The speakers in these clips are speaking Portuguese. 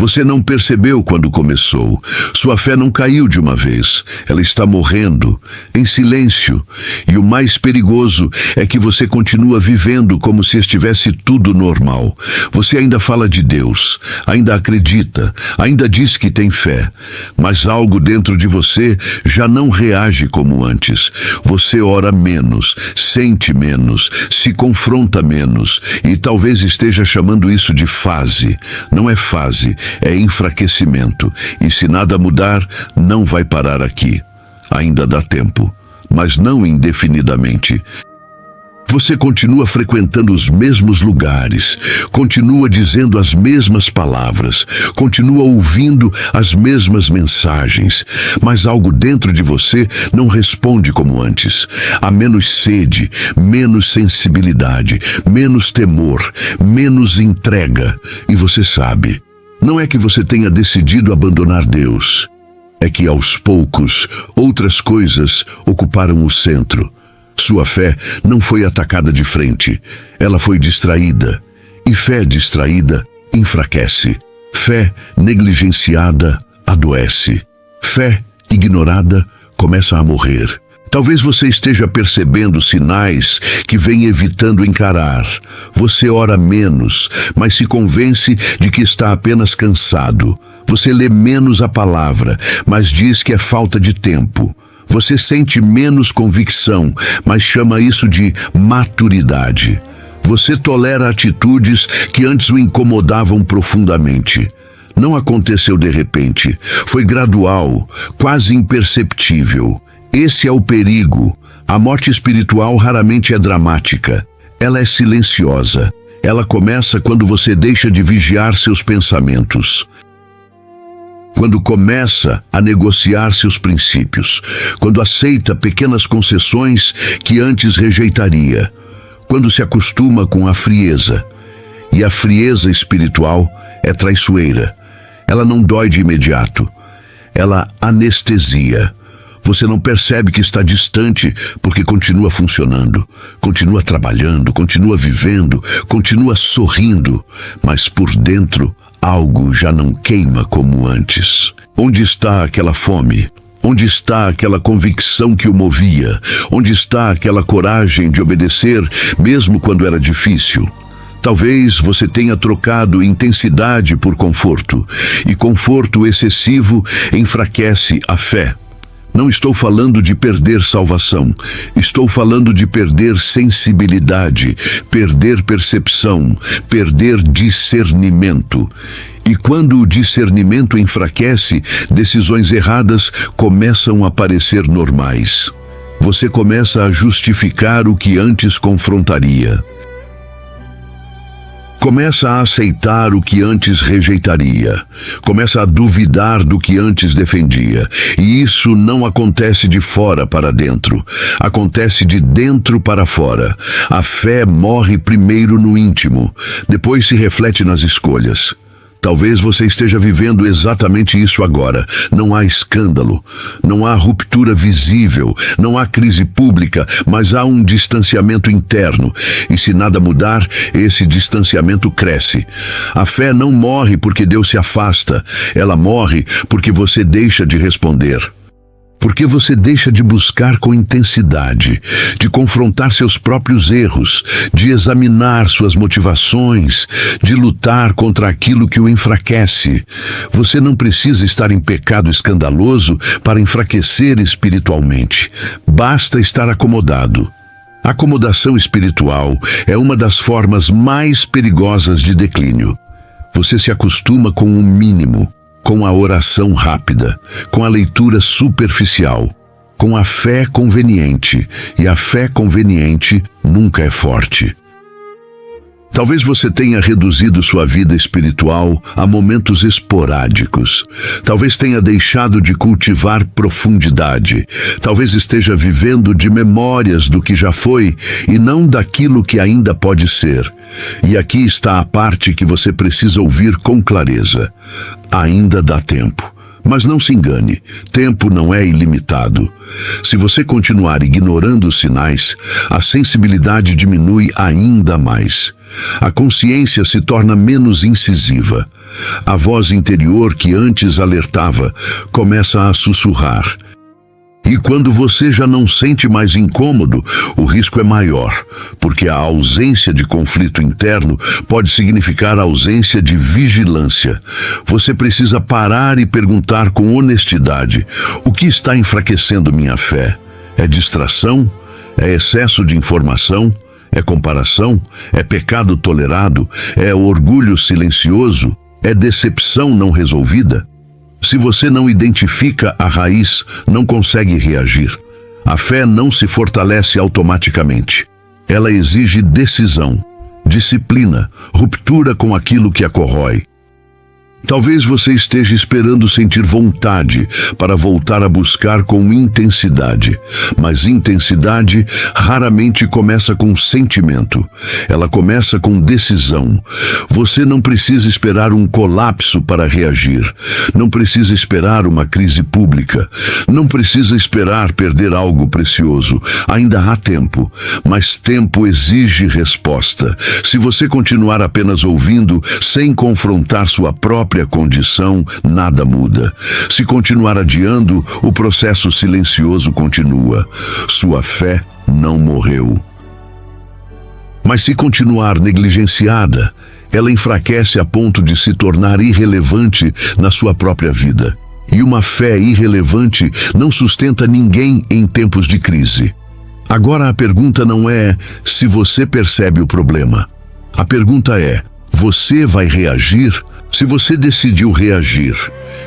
Você não percebeu quando começou. Sua fé não caiu de uma vez. Ela está morrendo, em silêncio. E o mais perigoso é que você continua vivendo como se estivesse tudo normal. Você ainda fala de Deus, ainda acredita, ainda diz que tem fé. Mas algo dentro de você já não reage como antes. Você ora menos, sente menos, se confronta menos. E talvez esteja chamando isso de fase. Não é fase, é enfraquecimento. E se nada mudar, não vai parar aqui. Ainda dá tempo, mas não indefinidamente. Você continua frequentando os mesmos lugares, continua dizendo as mesmas palavras, continua ouvindo as mesmas mensagens, mas algo dentro de você não responde como antes. Há menos sede, menos sensibilidade, menos temor, menos entrega. E você sabe, não é que você tenha decidido abandonar Deus, é que aos poucos outras coisas ocuparam o centro. Sua fé não foi atacada de frente, ela foi distraída. E fé distraída enfraquece. Fé negligenciada adoece. Fé ignorada começa a morrer. Talvez você esteja percebendo sinais que vem evitando encarar. Você ora menos, mas se convence de que está apenas cansado. Você lê menos a palavra, mas diz que é falta de tempo. Você sente menos convicção, mas chama isso de maturidade. Você tolera atitudes que antes o incomodavam profundamente. Não aconteceu de repente, foi gradual, quase imperceptível. Esse é o perigo. A morte espiritual raramente é dramática. Ela é silenciosa. Ela começa quando você deixa de vigiar seus pensamentos. Quando começa a negociar seus princípios, quando aceita pequenas concessões que antes rejeitaria, quando se acostuma com a frieza. E a frieza espiritual é traiçoeira. Ela não dói de imediato, ela anestesia. Você não percebe que está distante porque continua funcionando, continua trabalhando, continua vivendo, continua sorrindo, mas por dentro algo já não queima como antes. Onde está aquela fome? Onde está aquela convicção que o movia? Onde está aquela coragem de obedecer mesmo quando era difícil? Talvez você tenha trocado intensidade por conforto, e conforto excessivo enfraquece a fé. Não estou falando de perder salvação, estou falando de perder sensibilidade, perder percepção, perder discernimento. E quando o discernimento enfraquece, decisões erradas começam a parecer normais. Você começa a justificar o que antes confrontaria. Começa a aceitar o que antes rejeitaria. Começa a duvidar do que antes defendia. E isso não acontece de fora para dentro. Acontece de dentro para fora. A fé morre primeiro no íntimo. Depois se reflete nas escolhas. Talvez você esteja vivendo exatamente isso agora. Não há escândalo, não há ruptura visível, não há crise pública, mas há um distanciamento interno. E se nada mudar, esse distanciamento cresce. A fé não morre porque Deus se afasta, ela morre porque você deixa de responder. Porque você deixa de buscar com intensidade, de confrontar seus próprios erros, de examinar suas motivações, de lutar contra aquilo que o enfraquece. Você não precisa estar em pecado escandaloso para enfraquecer espiritualmente. Basta estar acomodado. Acomodação espiritual é uma das formas mais perigosas de declínio. Você se acostuma com o mínimo, com a oração rápida, com a leitura superficial, com a fé conveniente, e a fé conveniente nunca é forte. Talvez você tenha reduzido sua vida espiritual a momentos esporádicos. Talvez tenha deixado de cultivar profundidade. Talvez esteja vivendo de memórias do que já foi e não daquilo que ainda pode ser. E aqui está a parte que você precisa ouvir com clareza. Ainda dá tempo. Mas não se engane, tempo não é ilimitado. Se você continuar ignorando os sinais, a sensibilidade diminui ainda mais. A consciência se torna menos incisiva. A voz interior que antes alertava começa a sussurrar. E quando você já não sente mais incômodo, o risco é maior, porque a ausência de conflito interno pode significar ausência de vigilância. Você precisa parar e perguntar com honestidade: o que está enfraquecendo minha fé? É distração? É excesso de informação? É comparação? É pecado tolerado? É orgulho silencioso? É decepção não resolvida? Se você não identifica a raiz, não consegue reagir. A fé não se fortalece automaticamente. Ela exige decisão, disciplina, ruptura com aquilo que a corrói. Talvez você esteja esperando sentir vontade para voltar a buscar com intensidade, mas intensidade raramente começa com sentimento. Ela começa com decisão. Você não precisa esperar um colapso para reagir. Não precisa esperar uma crise pública. Não precisa esperar perder algo precioso. Ainda há tempo, mas tempo exige resposta. Se você continuar apenas ouvindo, sem confrontar sua própria condição, nada muda. Se continuar adiando, o processo silencioso continua. Sua fé não morreu. Mas se continuar negligenciada, ela enfraquece a ponto de se tornar irrelevante na sua própria vida. E uma fé irrelevante não sustenta ninguém em tempos de crise. Agora a pergunta não é se você percebe o problema. A pergunta é: você vai reagir? Se você decidiu reagir,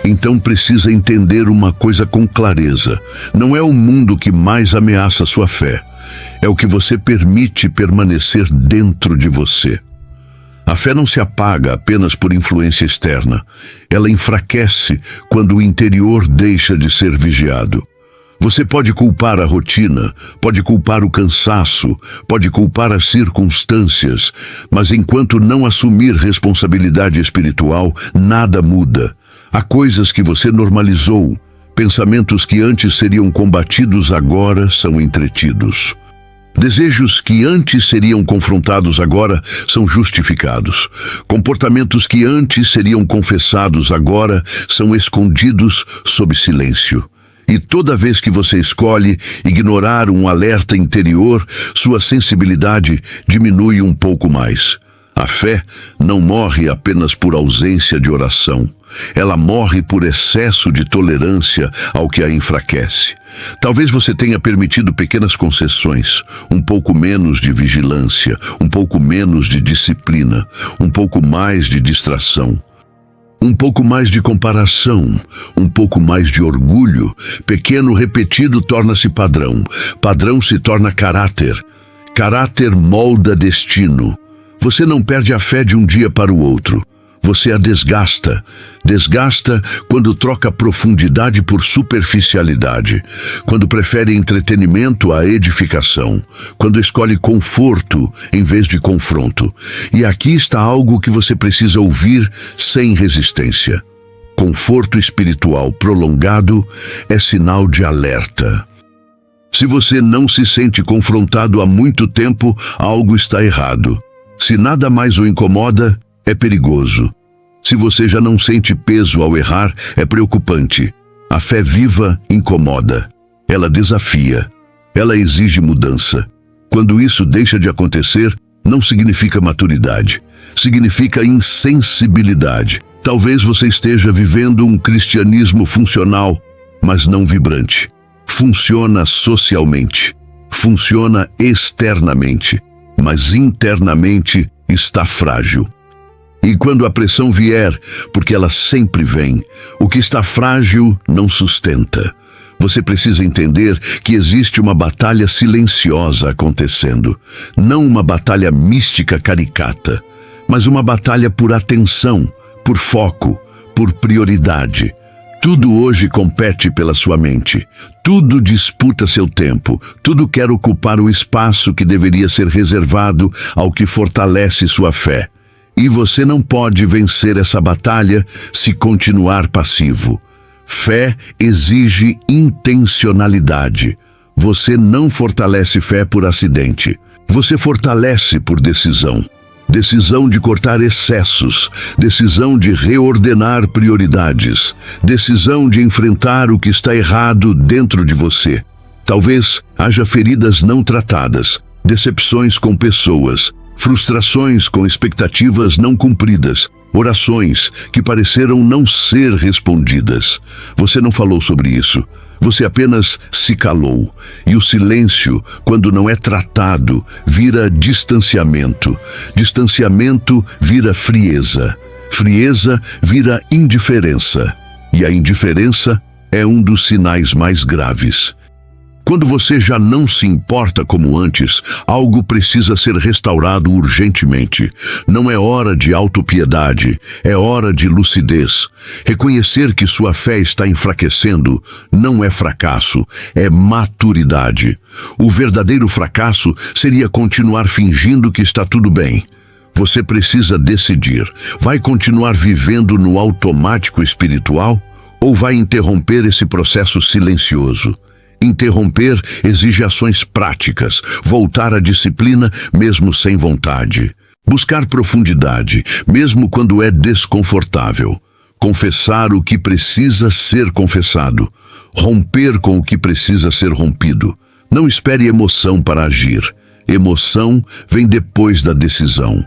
então precisa entender uma coisa com clareza. Não é o mundo que mais ameaça sua fé. É o que você permite permanecer dentro de você. A fé não se apaga apenas por influência externa. Ela enfraquece quando o interior deixa de ser vigiado. Você pode culpar a rotina, pode culpar o cansaço, pode culpar as circunstâncias, mas enquanto não assumir responsabilidade espiritual, nada muda. Há coisas que você normalizou, pensamentos que antes seriam combatidos agora são entretidos. Desejos que antes seriam confrontados agora são justificados. Comportamentos que antes seriam confessados agora são escondidos sob silêncio. E toda vez que você escolhe ignorar um alerta interior, sua sensibilidade diminui um pouco mais. A fé não morre apenas por ausência de oração. Ela morre por excesso de tolerância ao que a enfraquece. Talvez você tenha permitido pequenas concessões, um pouco menos de vigilância, um pouco menos de disciplina, um pouco mais de distração. Um pouco mais de comparação, um pouco mais de orgulho. Pequeno repetido torna-se padrão. Padrão se torna caráter. Caráter molda destino. Você não perde a fé de um dia para o outro. Você a desgasta. Desgasta quando troca profundidade por superficialidade. Quando prefere entretenimento à edificação. Quando escolhe conforto em vez de confronto. E aqui está algo que você precisa ouvir sem resistência. Conforto espiritual prolongado é sinal de alerta. Se você não se sente confrontado há muito tempo, algo está errado. Se nada mais o incomoda, é perigoso. Se você já não sente peso ao errar, é preocupante. A fé viva incomoda. Ela desafia. Ela exige mudança. Quando isso deixa de acontecer, não significa maturidade. Significa insensibilidade. Talvez você esteja vivendo um cristianismo funcional, mas não vibrante. Funciona socialmente. Funciona externamente. Mas internamente está frágil. E quando a pressão vier, porque ela sempre vem, o que está frágil não sustenta. Você precisa entender que existe uma batalha silenciosa acontecendo. Não uma batalha mística caricata, mas uma batalha por atenção, por foco, por prioridade. Tudo hoje compete pela sua mente. Tudo disputa seu tempo. Tudo quer ocupar o espaço que deveria ser reservado ao que fortalece sua fé. E você não pode vencer essa batalha se continuar passivo. Fé exige intencionalidade. Você não fortalece fé por acidente. Você fortalece por decisão. decisão de cortar excessos, decisão de reordenar prioridades, decisão de enfrentar o que está errado dentro de você. Talvez haja feridas não tratadas, decepções com pessoas, frustrações com expectativas não cumpridas, orações que pareceram não ser respondidas. Você não falou sobre isso. Você apenas se calou. E o silêncio, quando não é tratado, vira distanciamento. Distanciamento vira frieza. Frieza vira indiferença. E a indiferença é um dos sinais mais graves. Quando você já não se importa como antes, algo precisa ser restaurado urgentemente. Não é hora de autopiedade, é hora de lucidez. Reconhecer que sua fé está enfraquecendo não é fracasso, é maturidade. O verdadeiro fracasso seria continuar fingindo que está tudo bem. Você precisa decidir: vai continuar vivendo no automático espiritual ou vai interromper esse processo silencioso? Interromper exige ações práticas, voltar à disciplina mesmo sem vontade. Buscar profundidade, mesmo quando é desconfortável. Confessar o que precisa ser confessado. Romper com o que precisa ser rompido. Não espere emoção para agir. Emoção vem depois da decisão.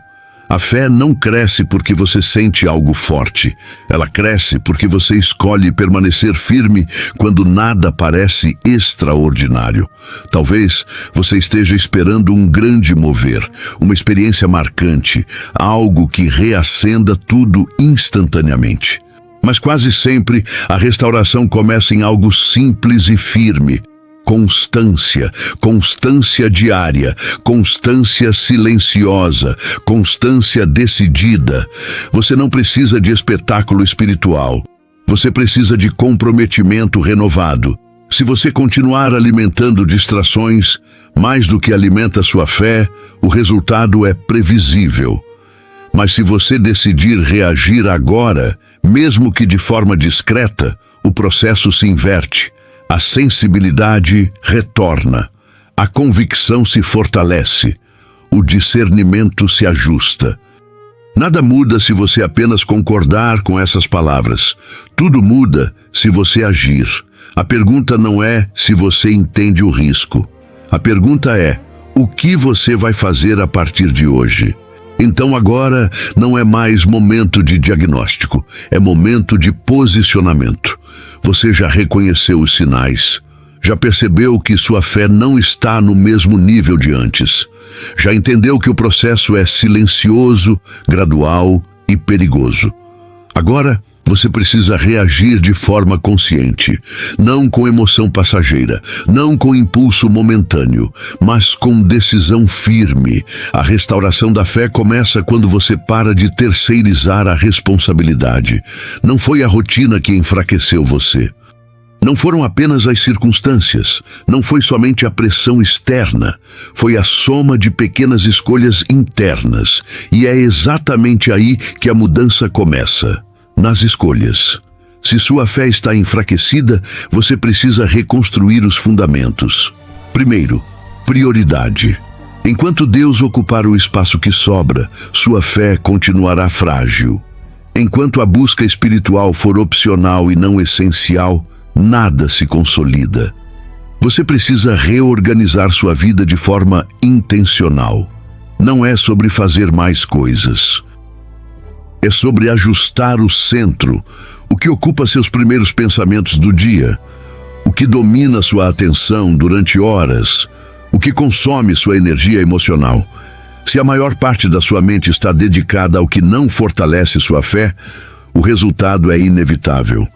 A fé não cresce porque você sente algo forte. Ela cresce porque você escolhe permanecer firme quando nada parece extraordinário. Talvez você esteja esperando um grande mover, uma experiência marcante, algo que reacenda tudo instantaneamente. Mas quase sempre a restauração começa em algo simples e firme. Constância, constância diária, constância silenciosa, constância decidida. Você não precisa de espetáculo espiritual. Você precisa de comprometimento renovado. Se você continuar alimentando distrações, mais do que alimenta sua fé, o resultado é previsível. Mas se você decidir reagir agora, mesmo que de forma discreta, o processo se inverte. A sensibilidade retorna, a convicção se fortalece, o discernimento se ajusta. Nada muda se você apenas concordar com essas palavras. Tudo muda se você agir. A pergunta não é se você entende o risco. A pergunta é: o que você vai fazer a partir de hoje? Então agora não é mais momento de diagnóstico, é momento de posicionamento. Você já reconheceu os sinais, já percebeu que sua fé não está no mesmo nível de antes, já entendeu que o processo é silencioso, gradual e perigoso. Agora você precisa reagir de forma consciente, não com emoção passageira, não com impulso momentâneo, mas com decisão firme. A restauração da fé começa quando você para de terceirizar a responsabilidade. Não foi a rotina que enfraqueceu você. Não foram apenas as circunstâncias, não foi somente a pressão externa, foi a soma de pequenas escolhas internas. E é exatamente aí que a mudança começa. Nas escolhas. Se sua fé está enfraquecida, você precisa reconstruir os fundamentos. Primeiro, prioridade. Enquanto Deus ocupar o espaço que sobra, sua fé continuará frágil. Enquanto a busca espiritual for opcional e não essencial, nada se consolida. Você precisa reorganizar sua vida de forma intencional. Não é sobre fazer mais coisas. É sobre ajustar o centro, o que ocupa seus primeiros pensamentos do dia, o que domina sua atenção durante horas, o que consome sua energia emocional. Se a maior parte da sua mente está dedicada ao que não fortalece sua fé, o resultado é inevitável.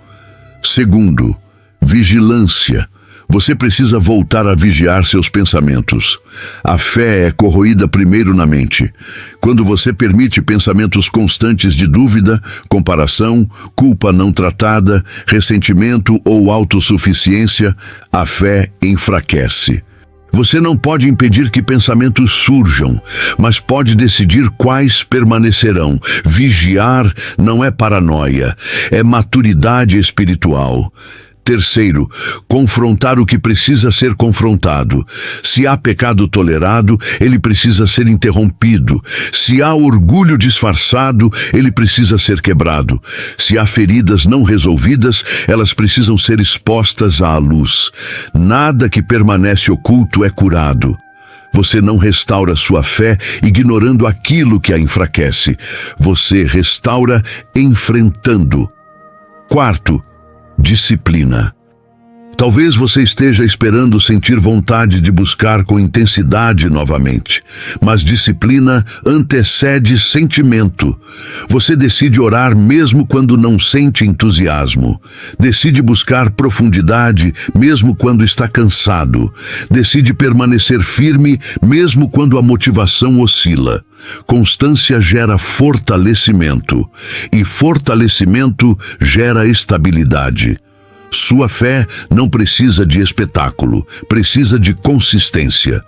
Segundo, vigilância. Você precisa voltar a vigiar seus pensamentos. A fé é corroída primeiro na mente. Quando você permite pensamentos constantes de dúvida, comparação, culpa não tratada, ressentimento ou autossuficiência, a fé enfraquece. Você não pode impedir que pensamentos surjam, mas pode decidir quais permanecerão. Vigiar não é paranoia, é maturidade espiritual. Terceiro, confrontar o que precisa ser confrontado. Se há pecado tolerado, ele precisa ser interrompido. Se há orgulho disfarçado, ele precisa ser quebrado. Se há feridas não resolvidas, elas precisam ser expostas à luz. Nada que permanece oculto é curado. Você não restaura sua fé ignorando aquilo que a enfraquece. Você restaura enfrentando. Quarto, disciplina. Talvez você esteja esperando sentir vontade de buscar com intensidade novamente, mas disciplina antecede sentimento. Você decide orar mesmo quando não sente entusiasmo. Decide buscar profundidade mesmo quando está cansado. Decide permanecer firme mesmo quando a motivação oscila. Constância gera fortalecimento, e fortalecimento gera estabilidade. Sua fé não precisa de espetáculo, precisa de consistência.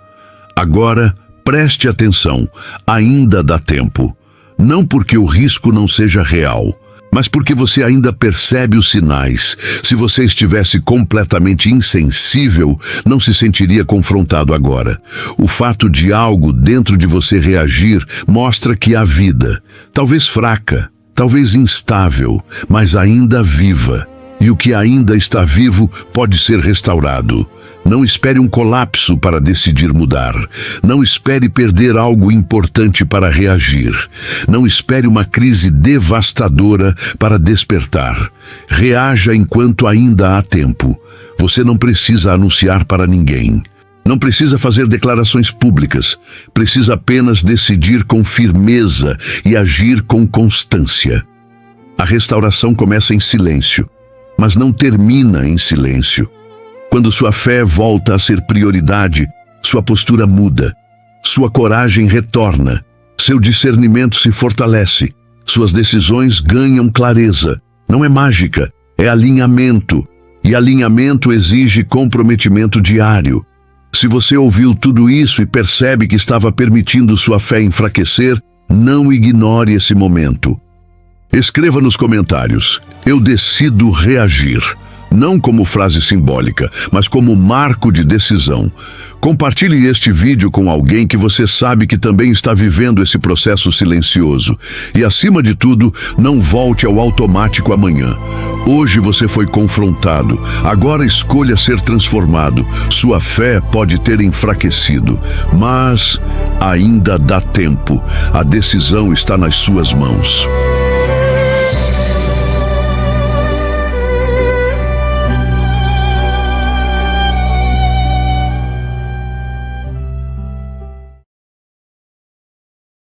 Agora, preste atenção, ainda dá tempo. Não porque o risco não seja real, mas porque você ainda percebe os sinais. Se você estivesse completamente insensível, não se sentiria confrontado agora. O fato de algo dentro de você reagir mostra que há vida, talvez fraca, talvez instável, mas ainda viva. E o que ainda está vivo pode ser restaurado. Não espere um colapso para decidir mudar. Não espere perder algo importante para reagir. Não espere uma crise devastadora para despertar. Reaja enquanto ainda há tempo. Você não precisa anunciar para ninguém. Não precisa fazer declarações públicas. Precisa apenas decidir com firmeza e agir com constância. A restauração começa em silêncio, mas não termina em silêncio. Quando sua fé volta a ser prioridade, sua postura muda, sua coragem retorna, seu discernimento se fortalece, suas decisões ganham clareza. Não é mágica, é alinhamento, e alinhamento exige comprometimento diário. Se você ouviu tudo isso e percebe que estava permitindo sua fé enfraquecer, não ignore esse momento. Escreva nos comentários: eu decido reagir. Não como frase simbólica, mas como marco de decisão. Compartilhe este vídeo com alguém que você sabe que também está vivendo esse processo silencioso. E, acima de tudo, não volte ao automático amanhã. Hoje você foi confrontado. Agora escolha ser transformado. Sua fé pode ter enfraquecido, mas ainda dá tempo. A decisão está nas suas mãos.